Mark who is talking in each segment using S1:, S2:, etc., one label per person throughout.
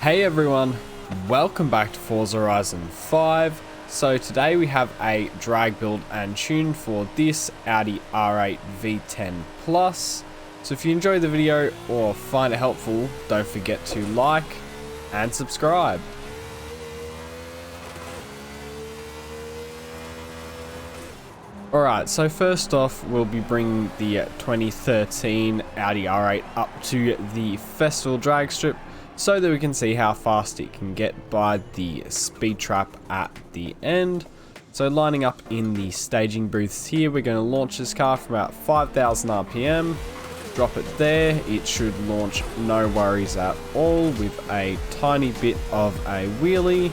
S1: Hey everyone, welcome back to Forza Horizon 5. So today we have a drag build and tune for this Audi R8 V10 Plus. So if you enjoy the video or find it helpful, don't forget to like and subscribe. Alright, so first off we'll be bringing the 2013 Audi R8 up to the festival drag strip, so that we can see how fast it can get by the speed trap at the end. So lining up in the staging booths here, we're going to launch this car from about 5,000 RPM, drop it there. It should launch no worries at all with a tiny bit of a wheelie.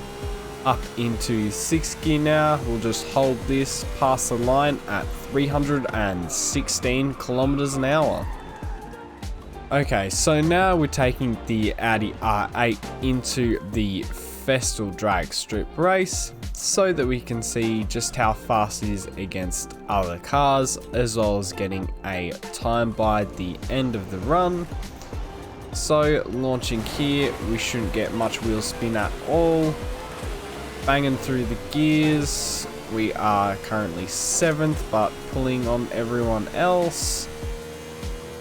S1: Up into 6th gear now, we'll just hold this past the line at 316 kilometers an hour. Okay, so now we're taking the Audi R8 into the festival drag strip race so that we can see just how fast it is against other cars, as well as getting a time by the end of the run. So launching here, we shouldn't get much wheel spin at all. Banging through the gears, we are currently 7th but pulling on everyone else.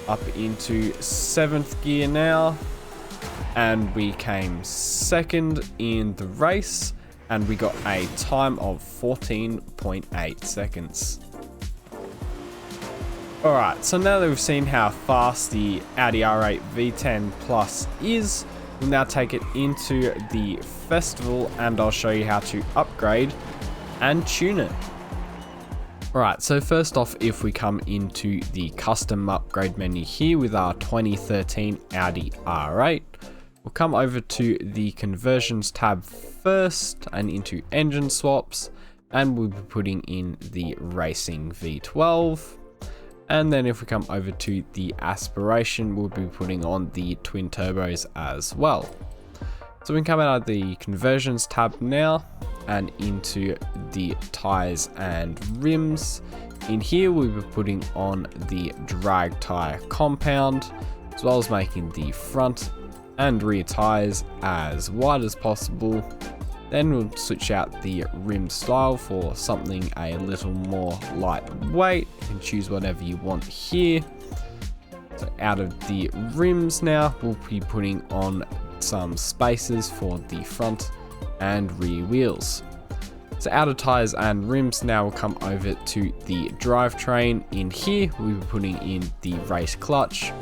S1: Up into 7th gear now, and we came 2nd in the race, and we got a time of 14.8 seconds. Alright, so now that we've seen how fast the Audi R8 V10 Plus is, we'll now take it into the festival and I'll show you how to upgrade and tune it. Alright, so first off, if we come into the custom upgrade menu here with our 2013 Audi R8, we'll come over to the conversions tab first and into engine swaps, and we'll be putting in the racing V12. And then if we come over to the aspiration, we'll be putting on the twin turbos as well. So we can come out of the conversions tab now and into the tires and rims. In here we'll be putting on the drag tire compound, as well as making the front and rear tires as wide as possible. Then we'll switch out the rim style for something a little more lightweight. You can choose whatever you want here. So out of the rims now, we'll be putting on some spacers for the front and rear wheels. So out of tires and rims now, we'll come over to the drivetrain. In here we'll be putting in the race clutch,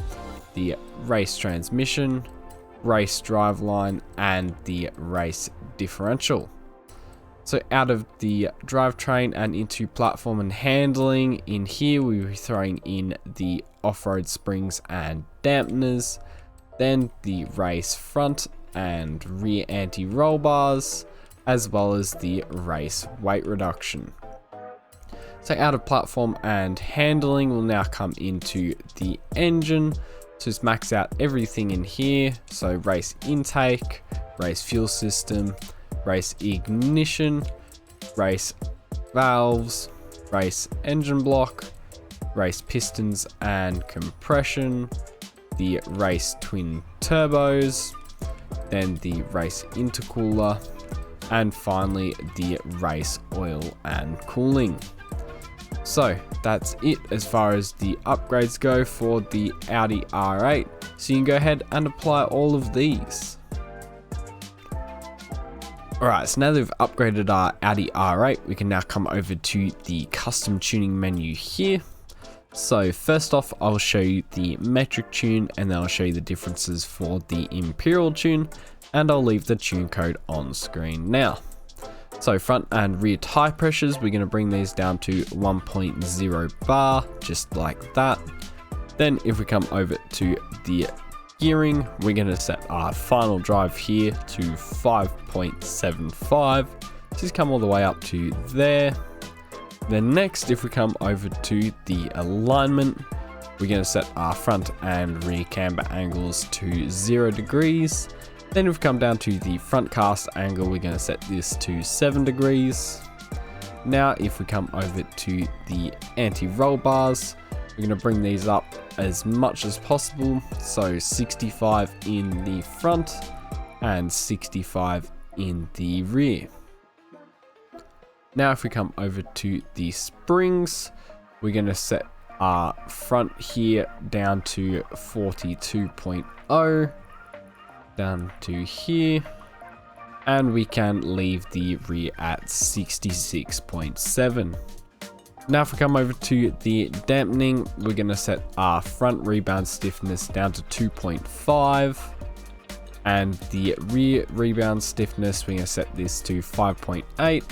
S1: the race transmission, race driveline, and the race differential. So out of the drivetrain and into platform and handling, in here we'll be throwing in the off-road springs and dampeners, then the race front and rear anti-roll bars, as well as the race weight reduction. So out of platform and handling, we'll now come into the engine. So just max out everything in here. So race intake, race fuel system, race ignition, race valves, race engine block, race pistons and compression, the race twin turbos, then the race intercooler, and finally the race oil and cooling. So that's it as far as the upgrades go for the Audi R8. So you can go ahead and apply all of these. Alright, so now that we've upgraded our Audi R8, we can now come over to the custom tuning menu here. So first off, I'll show you the metric tune, and then I'll show you the differences for the imperial tune, and I'll leave the tune code on screen now. So front and rear tire pressures, we're going to bring these down to 1.0 bar, just like that. Then if we come over to the gearing, we're going to set our final drive here to 5.75, just come all the way up to there. Then next, if we come over to the alignment, we're going to set our front and rear camber angles to 0 degrees. Then if we come down to the front cast angle, we're going to set this to 7 degrees. Now if we come over to the anti-roll bars, we're going to bring these up as much as possible, so 65 in the front and 65 in the rear. Now if we come over to the springs, we're going to set our front here down to 42.0 down to here, and we can leave the rear at 66.7. Now if we come over to the dampening, we're going to set our front rebound stiffness down to 2.5, and the rear rebound stiffness, we're going to set this to 5.8.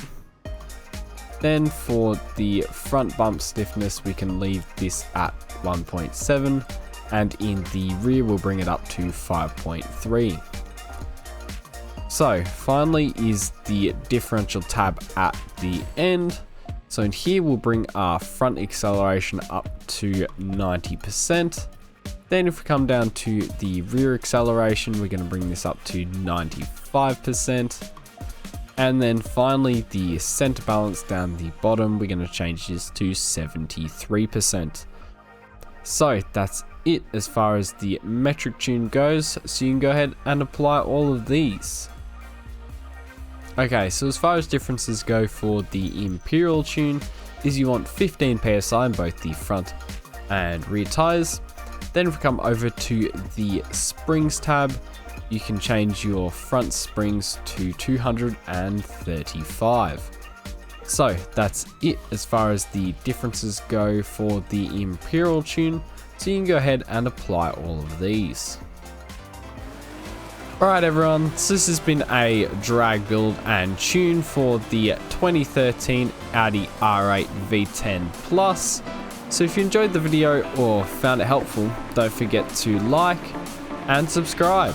S1: Then for the front bump stiffness, we can leave this at 1.7, and in the rear we'll bring it up to 5.3. So finally is the differential tab at the end. So in here we'll bring our front acceleration up to 90%. Then if we come down to the rear acceleration, we're going to bring this up to 95%. And then finally the center balance down the bottom, we're going to change this to 73%. So that's it as far as the metric tune goes. So you can go ahead and apply all of these. Okay, so as far as differences go for the Imperial tune, is you want 15 PSI in both the front and rear tires. Then if we come over to the springs tab, you can change your front springs to 235. So that's it as far as the differences go for the Imperial tune. So you can go ahead and apply all of these. Alright everyone, so this has been a drag build and tune for the 2013 Audi R8 V10 Plus. So if you enjoyed the video or found it helpful, don't forget to like and subscribe.